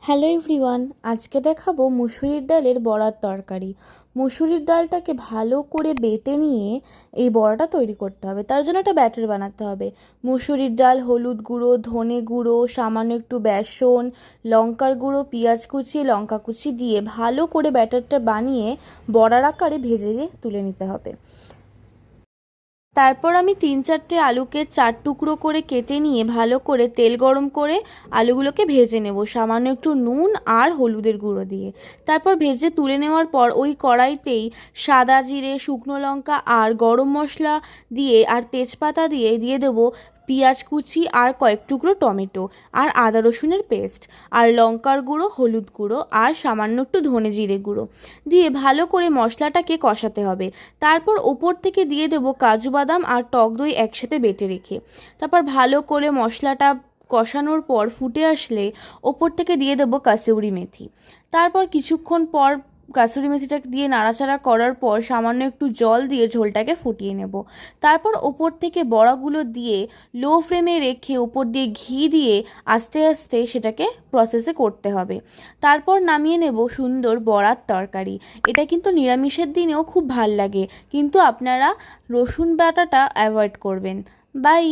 Hello everyone, আজকে দেখাবো মুসুরির ডালের বড়ার তরকারি। মুসুরির ডালটাকে ভালো করে বেটে নিয়ে এই বড়াটা তৈরি করতে হবে। তার জন্য একটা ব্যাটার বানাতে হবে। মুসুরির ডাল, হলুদ গুঁড়ো, ধনে গুঁড়ো, সামান্য একটু বেসন, লঙ্কার গুঁড়ো, পেঁয়াজ কুচি, লঙ্কা কুচি দিয়ে ভালো করে ব্যাটারটা বানিয়ে বড়ার আকারে ভেজে তুলে নিতে হবে। তারপর আমি 3-4টে আলুকে 4 টুকরো করে কেটে নিয়ে ভালো করে তেল গরম করে আলুগুলোকে ভেজে নেব সামান্য একটু নুন আর হলুদের গুঁড়ো দিয়ে। তারপর ভেজে তুলে নেওয়ার পর ওই কড়াইতেই সাদা জিরে, শুকনো লঙ্কা আর গরম মশলা দিয়ে আর তেজপাতা দিয়ে দিয়ে দেবো পেঁয়াজ কুচি আর কয়েক টুকরো টমেটো আর আদা রসুনের পেস্ট আর লঙ্কার গুঁড়ো, হলুদ গুঁড়ো আর সামান্য একটু ধনে জিরে গুঁড়ো দিয়ে ভালো করে মশলাটাকে কষাতে হবে। তারপর ওপর থেকে দিয়ে দেবো কাজু বাদাম আর টক দই একসাথে বেটে রেখে। তারপর ভালো করে মশলাটা কষানোর পর ফুটে আসলে ওপর থেকে দিয়ে দেবো কাসুরি মেথি। তারপর কিছুক্ষণ পর কাসুরি মেথিটা দিয়ে নাড়াচাড়া করার পর সামান্য একটু জল দিয়ে ঝোলটাকে ফুটিয়ে নেব। তারপর ওপর থেকে বড়াগুলো দিয়ে লো ফ্লেমে রেখে ওপর দিয়ে ঘি দিয়ে আস্তে আস্তে সেটাকে প্রসেসে করতে হবে। তারপর নামিয়ে নেব সুন্দর বড়ার তরকারি। এটা কিন্তু নিরামিষের দিনেও খুব ভাল লাগে, কিন্তু আপনারা রসুন বাটাটা অ্যাভয়েড করবেন। বাই।